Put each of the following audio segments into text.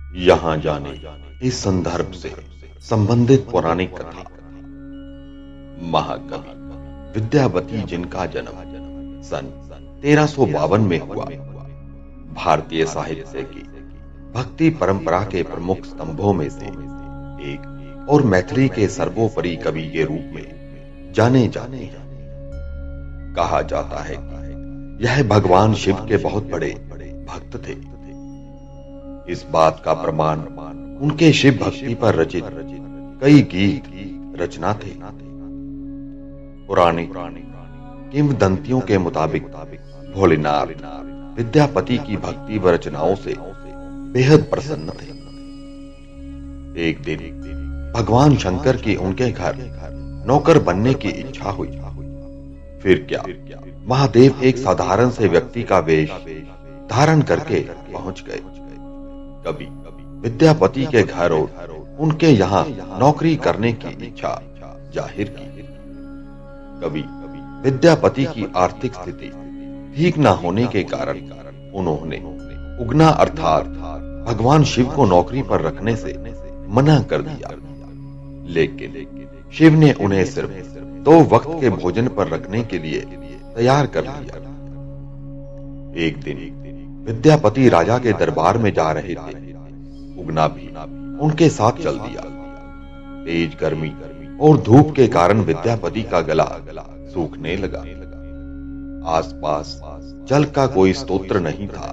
यहाँ जाने इस संदर्भ से संबंधित पौराणिक कथा। महाकवि विद्यापति, जिनका जन्म सन 1352 में हुआ, भारतीय साहित्य की भक्ति परंपरा के प्रमुख स्तंभों में से एक और मैथिली के सर्वोपरि कवि के रूप में जाने जाते हैं। कहा जाता है कि यह भगवान शिव के बहुत बड़े भक्त थे। इस बात का प्रमाण उनके शिव भक्ति पर रचित कई गीत रचना थे। पुरानी किंवदंतियों के मुताबिक भोलेनाथ विद्यापति की भक्ति व रचनाओं से बेहद प्रसन्न थे। एक दिन भगवान शंकर की उनके घर नौकर बनने की इच्छा हुई। फिर क्या, महादेव एक साधारण से व्यक्ति का वेश धारण करके पहुंच गए। कभी विद्यापति के घर और उनके यहाँ नौकरी करने की इच्छा जाहिर की। कभी विद्यापति की आर्थिक स्थिति ठीक न होने के कारण उन्होंने उगना अर्थात भगवान शिव को नौकरी पर रखने से मना कर दिया। लेकिन शिव ने उन्हें सिर्फ 2 वक्त के भोजन पर रखने के लिए तैयार कर लिया। एक दिन विद्यापति राजा के दरबार में जा रहे थे। उगना भी उनके साथ चल दिया। तेज गर्मी और धूप के कारण विद्यापति का गला सूखने लगा। आसपास जल का कोई स्रोत नहीं था।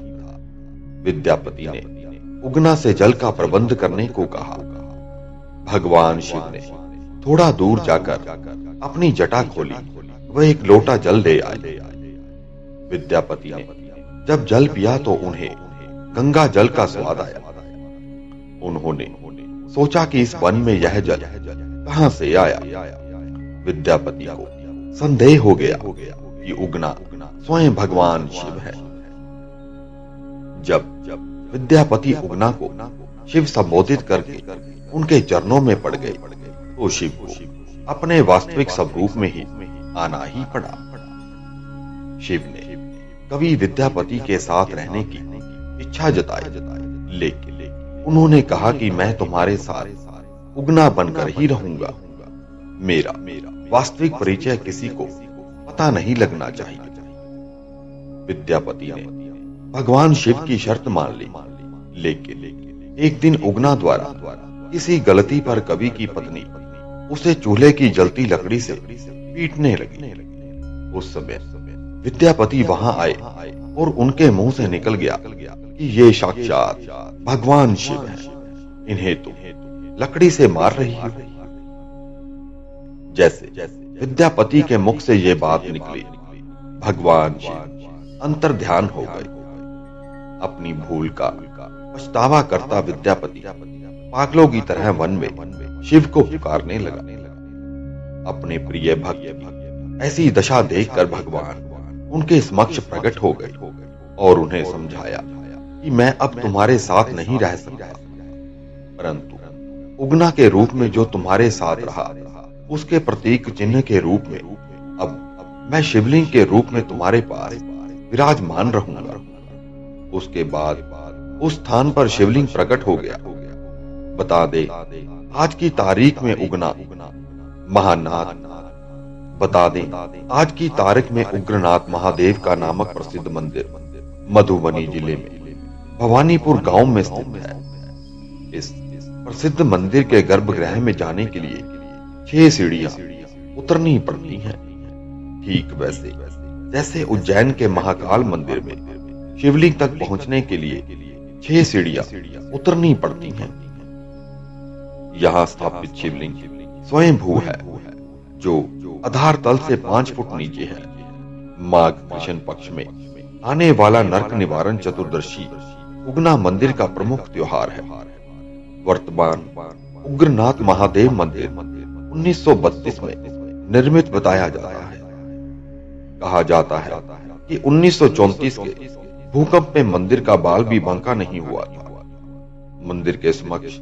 विद्यापति ने उगना से जल का प्रबंध करने को कहा। भगवान शिव ने थोड़ा दूर जाकर अपनी जटा खोली व एक लोटा जल ले आए। विद्यापति ने जब जल पिया तो उन्हें गंगा जल का स्वाद आया। उन्होंने सोचा कि इस वन में यह जल कहां से आया। विद्यापति को संदेह हो गया कि उगना स्वयं भगवान शिव है। जब विद्यापति उगना को शिव संबोधित करके उनके चरणों में पड़ गए तो शिव को अपने वास्तविक स्वरूप में ही आना ही पड़ा। शिव ने कवि विद्यापति के साथ रहने की इच्छा जताई, लेकिन उन्होंने कहा कि मैं तुम्हारे साथ उगना बनकर ही रहूंगा। मेरा वास्तविक परिचय किसी को पता नहीं लगना चाहिए। विद्यापति ने भगवान शिव की शर्त मान ली, लेकिन एक दिन उगना द्वारा किसी गलती पर कवि की पत्नी उसे चूल्हे की जलती लकड़ी से पीटने लगी। उस समय विद्यापति वहां आए और उनके मुंह से निकल गया कि ये साक्षात भगवान शिव हैं। इन्हें तुम लकड़ी से मार रही हो। जैसे विद्यापति के मुख से ये बात निकली, भगवान शिव अंतर्ध्यान हो गए। अपनी भूल का पछतावा करता विद्यापति पागलों की तरह वन में शिव को पुकारने लगा। अपने प्रिय भक्त ऐसी दशा देखकर भगवान उनके समक्ष प्रकट हो गए और उन्हें समझाया कि मैं अब तुम्हारे साथ नहीं रह सकता, परंतु उगना के रूप में जो तुम्हारे साथ रहा उसके प्रतीक चिन्ह के रूप में अब मैं शिवलिंग के रूप में तुम्हारे पास विराजमान रहूंगा। उसके बाद उस स्थान पर शिवलिंग प्रकट हो गया। बता दे आज की तारीख में उगना महानाथ, बता दें आज की तारीख में उग्रनाथ महादेव का नामक प्रसिद्ध मंदिर मधुबनी जिले में भवानीपुर गांव में स्थित है। इस प्रसिद्ध मंदिर के गर्भगृह में जाने के लिए 6 सीढ़ियां उतरनी पड़ती हैं। ठीक वैसे जैसे उज्जैन के महाकाल मंदिर में शिवलिंग तक पहुंचने के लिए 6 सीढ़ियां उतरनी पड़ती हैं। यहाँ स्थापित शिवलिंग स्वयं भू है, जो आधार तल से 5 फुट नीचे है। माघ कृष्ण पक्ष में आने वाला नरक निवारण चतुर्दशी उगना मंदिर का प्रमुख त्योहार है। वर्तमान उग्रनाथ महादेव मंदिर 1932 में निर्मित बताया जाता है। कहा जाता है कि 1934 के भूकंप में मंदिर का बाल भी बांका नहीं हुआ था। मंदिर के समक्ष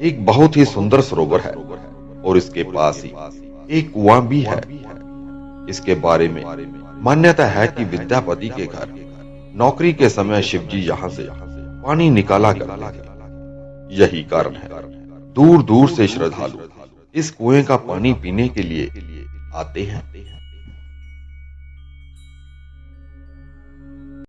एक बहुत ही सुंदर सरोवर है और इसके पास ही एक कुआं भी है। इसके बारे में मान्यता है कि विद्यापति के घर नौकरी के समय शिवजी यहाँ से पानी निकाला करते थे। यही कारण है दूर दूर से श्रद्धालु इस कुएं का पानी पीने के लिए आते हैं।